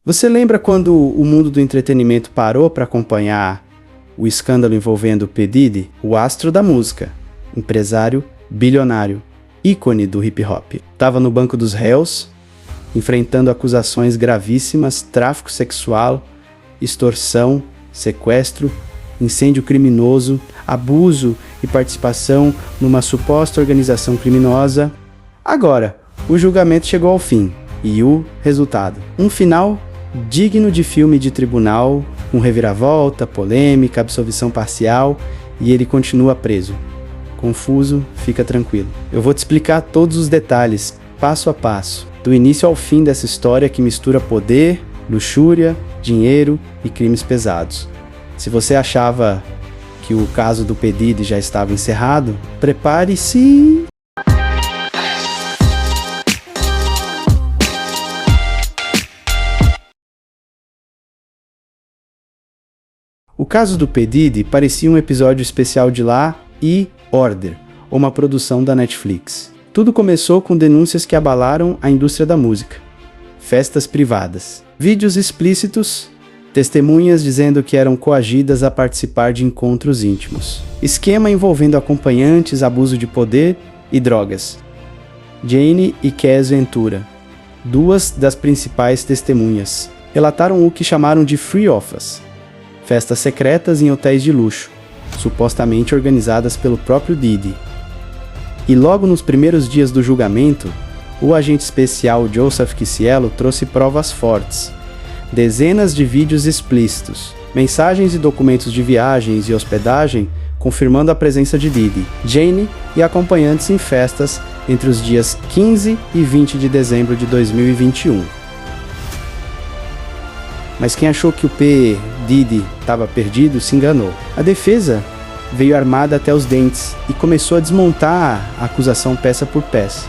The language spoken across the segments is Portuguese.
Você lembra quando o mundo do entretenimento parou para acompanhar o escândalo envolvendo P. Diddy, o astro da música, empresário, bilionário, ícone do hip hop? Estava no banco dos réus, enfrentando acusações gravíssimas, tráfico sexual, extorsão, sequestro, incêndio criminoso, abuso e participação numa suposta organização criminosa. Agora, o julgamento chegou ao fim, e o resultado? Um final digno de filme de tribunal, com reviravolta, polêmica, absolvição parcial, e ele continua preso. Confuso, fica tranquilo. Eu vou te explicar todos os detalhes, passo a passo, do início ao fim dessa história que mistura poder, luxúria, dinheiro e crimes pesados. Se você achava que o caso do P. Diddy já estava encerrado, prepare-se... O caso do P. Diddy parecia um episódio especial de Law e Order, uma produção da Netflix. Tudo começou com denúncias que abalaram a indústria da música. Festas privadas, vídeos explícitos, testemunhas dizendo que eram coagidas a participar de encontros íntimos. Esquema envolvendo acompanhantes, abuso de poder e drogas. Jane e Cass Ventura, duas das principais testemunhas, relataram o que chamaram de free offers, festas secretas em hotéis de luxo, supostamente organizadas pelo próprio Diddy. E logo nos primeiros dias do julgamento, o agente especial Joseph Kisielo trouxe provas fortes. Dezenas de vídeos explícitos, mensagens e documentos de viagens e hospedagem confirmando a presença de Diddy, Jane e acompanhantes em festas entre os dias 15 e 20 de dezembro de 2021. Mas quem achou que o P. Diddy estava perdido se enganou. A defesa veio armada até os dentes e começou a desmontar a acusação peça por peça.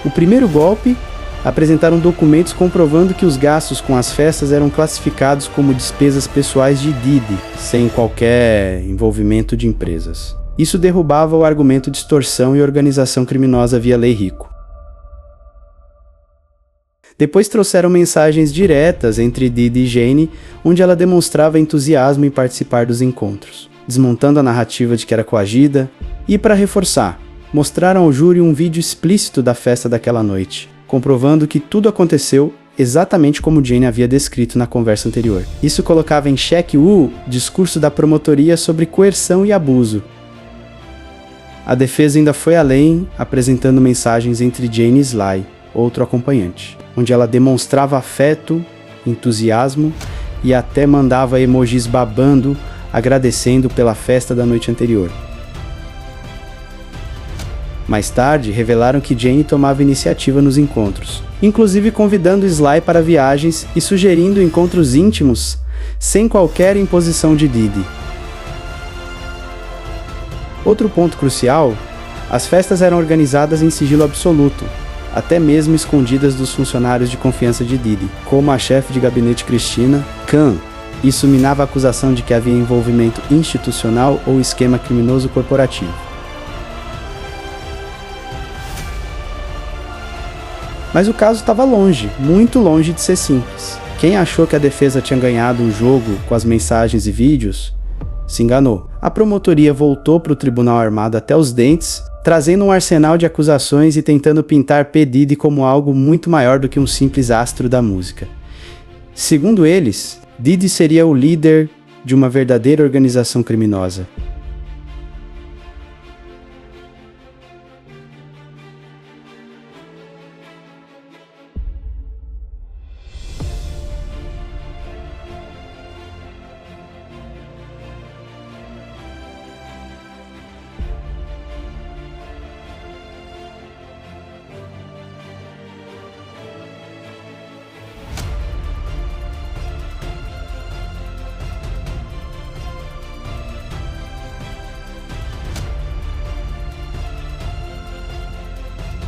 O primeiro golpe, apresentaram documentos comprovando que os gastos com as festas eram classificados como despesas pessoais de Diddy, sem qualquer envolvimento de empresas. Isso derrubava o argumento de extorsão e organização criminosa via lei rico. Depois trouxeram mensagens diretas entre Diddy e Jane, onde ela demonstrava entusiasmo em participar dos encontros, desmontando a narrativa de que era coagida, e para reforçar, mostraram ao júri um vídeo explícito da festa daquela noite, comprovando que tudo aconteceu exatamente como Jane havia descrito na conversa anterior. Isso colocava em xeque o discurso da promotoria sobre coerção e abuso. A defesa ainda foi além, apresentando mensagens entre Jane e Sly, outro acompanhante, onde ela demonstrava afeto, entusiasmo e até mandava emojis babando, agradecendo pela festa da noite anterior. Mais tarde, revelaram que Jane tomava iniciativa nos encontros, inclusive convidando Sly para viagens e sugerindo encontros íntimos, sem qualquer imposição de Diddy. Outro ponto crucial, as festas eram organizadas em sigilo absoluto, até mesmo escondidas dos funcionários de confiança de Diddy, como a chefe de gabinete Christina Khan. Isso minava a acusação de que havia envolvimento institucional ou esquema criminoso corporativo. Mas o caso estava longe, muito longe de ser simples. Quem achou que a defesa tinha ganhado o jogo com as mensagens e vídeos, se enganou. A promotoria voltou para o tribunal armado até os dentes, trazendo um arsenal de acusações e tentando pintar P. Diddy como algo muito maior do que um simples astro da música. Segundo eles, Diddy seria o líder de uma verdadeira organização criminosa.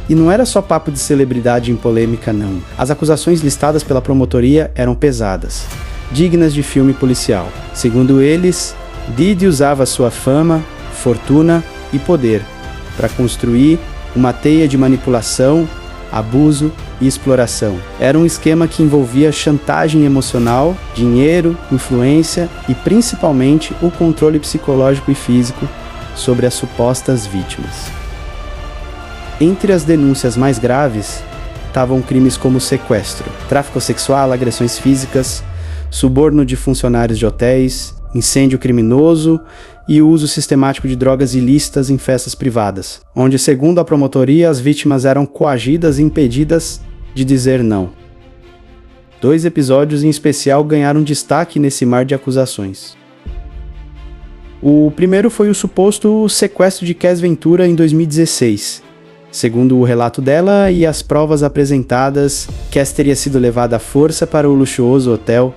E não era só papo de celebridade em polêmica, não. As acusações listadas pela promotoria eram pesadas, dignas de filme policial. Segundo eles, Diddy usava sua fama, fortuna e poder para construir uma teia de manipulação, abuso e exploração. Era um esquema que envolvia chantagem emocional, dinheiro, influência e principalmente o controle psicológico e físico sobre as supostas vítimas. Entre as denúncias mais graves estavam crimes como sequestro, tráfico sexual, agressões físicas, suborno de funcionários de hotéis, incêndio criminoso e o uso sistemático de drogas ilícitas em festas privadas, onde, segundo a promotoria, as vítimas eram coagidas e impedidas de dizer não. 2 episódios em especial ganharam destaque nesse mar de acusações. O primeiro foi o suposto sequestro de Cass Ventura em 2016. Segundo o relato dela e as provas apresentadas, Cass teria sido levada à força para o luxuoso hotel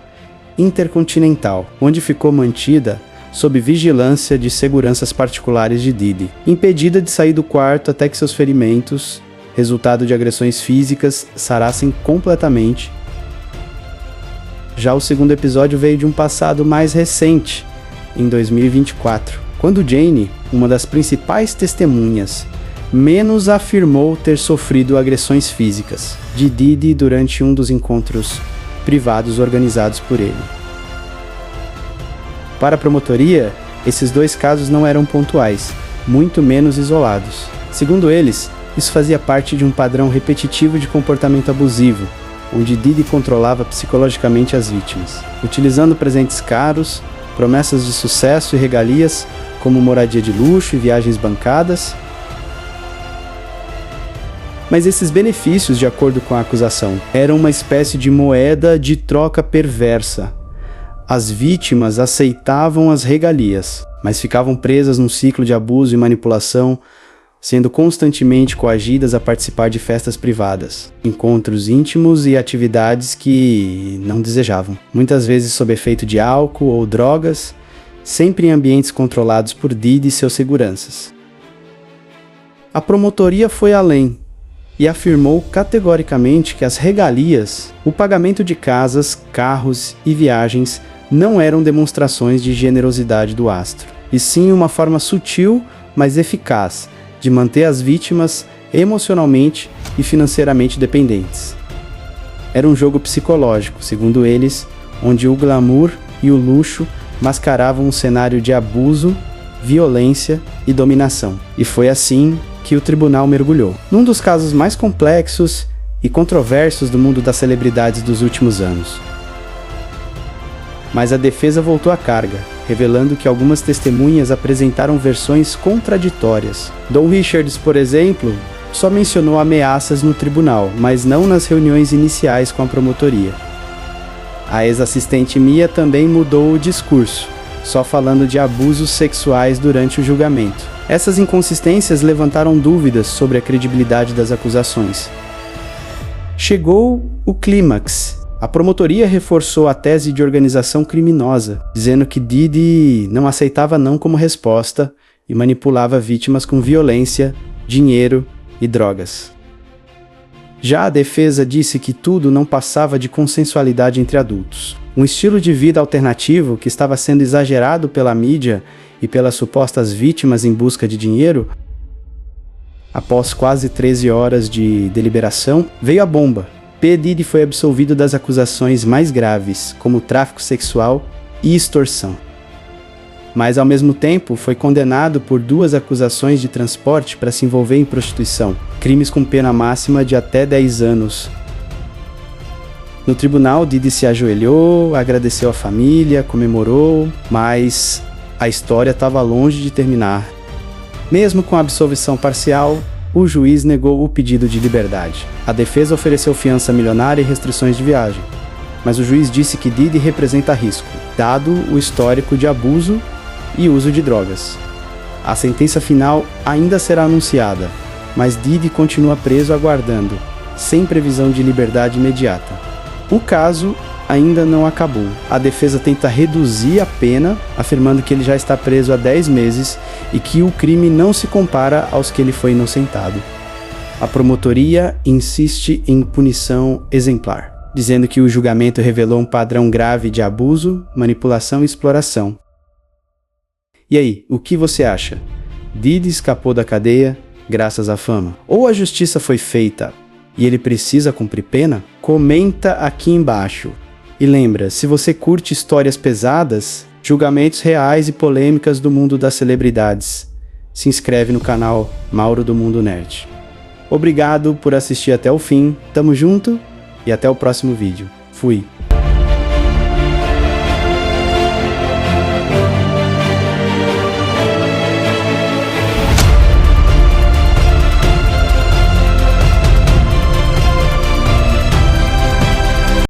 Intercontinental, onde ficou mantida sob vigilância de seguranças particulares de Didi, impedida de sair do quarto até que seus ferimentos, resultado de agressões físicas, sarassem completamente. Já o segundo episódio veio de um passado mais recente, em 2024, quando Jane, uma das principais testemunhas, menos afirmou ter sofrido agressões físicas de Didi durante um dos encontros privados organizados por ele. Para a promotoria, esses 2 casos não eram pontuais, muito menos isolados. Segundo eles, isso fazia parte de um padrão repetitivo de comportamento abusivo, onde Didi controlava psicologicamente as vítimas, utilizando presentes caros, promessas de sucesso e regalias, como moradia de luxo e viagens bancadas. Mas esses benefícios, de acordo com a acusação, eram uma espécie de moeda de troca perversa. As vítimas aceitavam as regalias, mas ficavam presas num ciclo de abuso e manipulação, sendo constantemente coagidas a participar de festas privadas, encontros íntimos e atividades que não desejavam, muitas vezes sob efeito de álcool ou drogas, sempre em ambientes controlados por Didi e seus seguranças. A promotoria foi além e afirmou categoricamente que as regalias, o pagamento de casas, carros e viagens não eram demonstrações de generosidade do astro, e sim uma forma sutil, mas eficaz, de manter as vítimas emocionalmente e financeiramente dependentes. Era um jogo psicológico, segundo eles, onde o glamour e o luxo mascaravam um cenário de abuso, violência e dominação. E foi assim que o tribunal mergulhou, num dos casos mais complexos e controversos do mundo das celebridades dos últimos anos. Mas a defesa voltou à carga, revelando que algumas testemunhas apresentaram versões contraditórias. Don Richards, por exemplo, só mencionou ameaças no tribunal, mas não nas reuniões iniciais com a promotoria. A ex-assistente Mia também mudou o discurso, só falando de abusos sexuais durante o julgamento. Essas inconsistências levantaram dúvidas sobre a credibilidade das acusações. Chegou o clímax. A promotoria reforçou a tese de organização criminosa, dizendo que Didi não aceitava não como resposta e manipulava vítimas com violência, dinheiro e drogas. Já a defesa disse que tudo não passava de consensualidade entre adultos, um estilo de vida alternativo que estava sendo exagerado pela mídia e pelas supostas vítimas em busca de dinheiro. Após quase 13 horas de deliberação, veio a bomba. P. Diddy foi absolvido das acusações mais graves, como tráfico sexual e extorsão. Mas, ao mesmo tempo, foi condenado por 2 acusações de transporte para se envolver em prostituição, crimes com pena máxima de até 10 anos. No tribunal, Diddy se ajoelhou, agradeceu a família, comemorou, mas a história estava longe de terminar. Mesmo com a absolvição parcial, o juiz negou o pedido de liberdade. A defesa ofereceu fiança milionária e restrições de viagem, mas o juiz disse que Diddy representa risco, dado o histórico de abuso e uso de drogas. A sentença final ainda será anunciada, mas Diddy continua preso aguardando, sem previsão de liberdade imediata. O caso ainda não acabou. A defesa tenta reduzir a pena, afirmando que ele já está preso há 10 meses e que o crime não se compara aos que ele foi inocentado. A promotoria insiste em punição exemplar, dizendo que o julgamento revelou um padrão grave de abuso, manipulação e exploração. E aí, o que você acha? Diddy escapou da cadeia graças à fama? Ou a justiça foi feita e ele precisa cumprir pena? Comenta aqui embaixo. E lembra, se você curte histórias pesadas, julgamentos reais e polêmicas do mundo das celebridades, se inscreve no canal Mauro do Mundo Nerd. Obrigado por assistir até o fim, tamo junto e até o próximo vídeo. Fui!